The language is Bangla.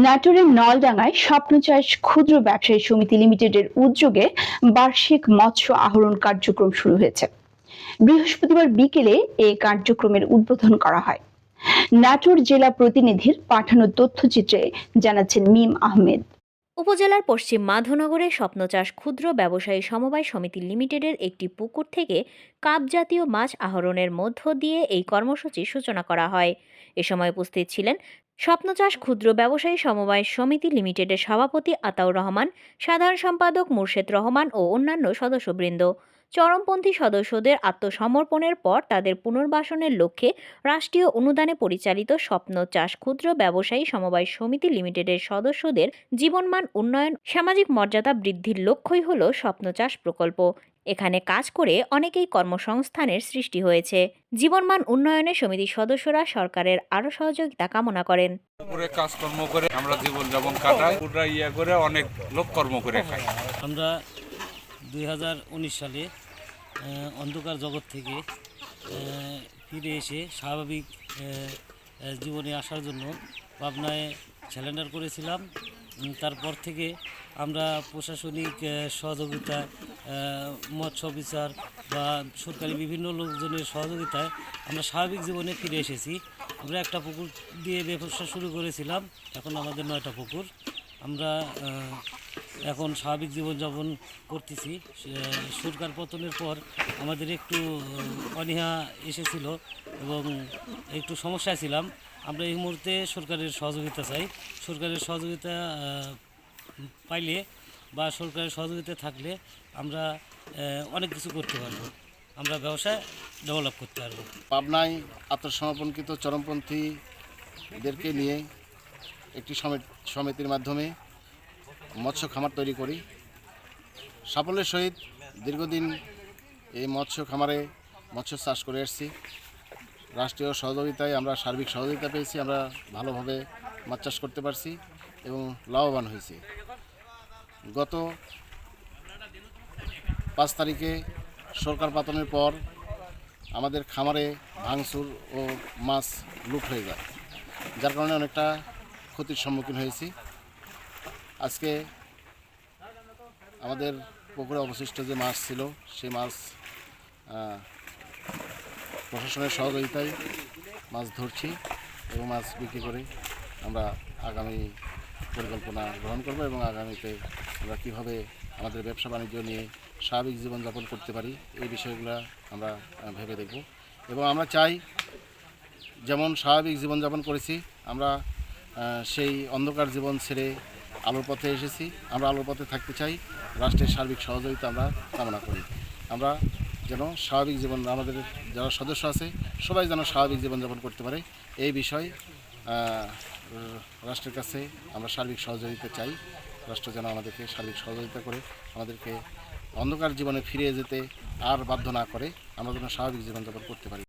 নাটোরের নলডাঙ্গায় স্বপ্নচাষ ক্ষুদ্র ব্যবসায়ী সমিতি লিমিটেডের উদ্যোগে বার্ষিক মৎস্য আহরণ কার্যক্রম শুরু হয়েছে। বৃহস্পতিবার বিকেলে এই কার্যক্রমের উদ্বোধন করা হয়। নাটোর জেলা প্রতিনিধির পাঠানো তথ্যচিত্রে জানাচ্ছেন মিম আহমেদ। উপজেলার পশ্চিম মাধবনগরে স্বপ্নচাষ ক্ষুদ্র ব্যবসায়ী সমবায় সমিতি লিমিটেডের একটি পুকুর থেকে কাপ জাতীয় মাছ আহরণের মধ্য দিয়ে এই কর্মসূচির সূচনা করা হয়। এ সময় উপস্থিত ছিলেন স্বপ্নচাষ ক্ষুদ্র ব্যবসায়ী সমবায় সমিতি লিমিটেডের সভাপতি আতাউর রহমান, সাধারণ সম্পাদক মুর্শেদ রহমান ও অন্যান্য সদস্যবৃন্দ। চরমপন্থী সদস্যদের আত্মসমর্পণের পর তাদের পুনর্বাসনের লক্ষ্যে রাষ্ট্রীয় অনুদানে পরিচালিত স্বপ্ন চাষ ক্ষুদ্র ব্যবসায়ী সমবায় সমিতি লিমিটেডের সদস্যদের জীবনমান উন্নয়ন, সামাজিক মর্যাদা বৃদ্ধির লক্ষ্যই হল স্বপ্ন চাষ প্রকল্প। এখানে কাজ করে অনেকেই কর্মসংস্থানের সৃষ্টি হয়েছে। জীবনমান উন্নয়নে সমিতির সদস্যরা সরকারের আরও সহযোগিতা কামনা করেন। কাজকর্ম করে আমরা জীবন যাপন কাটাই, করে অনেক লোক কর্ম করে খাই। আমরা 2019 সালে অন্ধকার জগৎ থেকে ফিরে এসে স্বাভাবিক জীবনে আসার জন্য পাবনায় স্যালেন্ডার করেছিলাম। তারপর থেকে আমরা প্রশাসনিক সহযোগিতা, মৎস্য অফিসার বা সরকারি বিভিন্ন লোকজনের সহযোগিতায় আমরা স্বাভাবিক জীবনে ফিরে এসেছি। আমরা একটা পুকুর দিয়ে ব্যবসা শুরু করেছিলাম, এখন আমাদের 9টা পুকুর। আমরা এখন স্বাভাবিক জীবনযাপন করতেছি। সরকার পতনের পর আমাদের একটু অনীহা এসেছিল এবং একটু সমস্যায় ছিলাম। আমরা এই মুহূর্তে সরকারের সহযোগিতা চাই। সরকারের সহযোগিতা পাইলে বা সরকারের সহযোগিতা থাকলে আমরা অনেক কিছু করতে পারবো, আমরা ব্যবসা ডেভেলপ করতে পারবো। পাবনায় আত্মসমর্পণকৃত চরমপন্থীদেরকে নিয়ে একটি সমিতির মাধ্যমে মৎস্য খামার তৈরি করি। সাফল্যের সহিত দীর্ঘদিন এই মৎস্য খামারে মৎস্য চাষ করে এসেছি। রাষ্ট্রীয় সহযোগিতায় আমরা সার্বিক সহযোগিতা পেয়েছি, আমরা ভালোভাবে মাছ চাষ করতে পারছি এবং লাভবান হয়েছি। গত 5 তারিখে সরকার পতনের পর আমাদের খামারে ভাঙচুর ও মাছ লুট হয়ে যায়, যার কারণে অনেকটা ক্ষতির সম্মুখীন হয়েছি। আজকে আমাদের পুকুরে অবশিষ্ট যে মাছ ছিল সেই মাছ প্রশাসনের সহযোগিতায় মাছ ধরছি এবং মাছ বিক্রি করে আমরা আগামী পরিকল্পনা গ্রহণ করব এবং আগামীতে আমরা কীভাবে আমাদের ব্যবসা বাণিজ্য নিয়ে স্বাভাবিক জীবনযাপন করতে পারি এই বিষয়গুলো আমরা ভেবে দেখব। এবং আমরা চাই যেমন স্বাভাবিক জীবনযাপন করেছি, আমরা সেই অন্ধকার জীবন ছেড়ে আলোর পথে এসেছি, আমরা আলোর পথে থাকতে চাই। রাষ্ট্রের সার্বিক সহযোগিতা আমরা কামনা করি। আমরা যেন স্বাভাবিক জীবন, আমাদের যারা সদস্য আছে সবাই যেন স্বাভাবিক জীবনযাপন করতে পারে এই বিষয় রাষ্ট্রের কাছে আমরা সার্বিক সহযোগিতা চাই। রাষ্ট্র যেন আমাদেরকে সার্বিক সহযোগিতা করে আমাদেরকে অন্ধকার জীবনে ফিরে যেতে আর বাধ্য না করে, আমরা যেন স্বাভাবিক জীবনযাপন করতে পারি।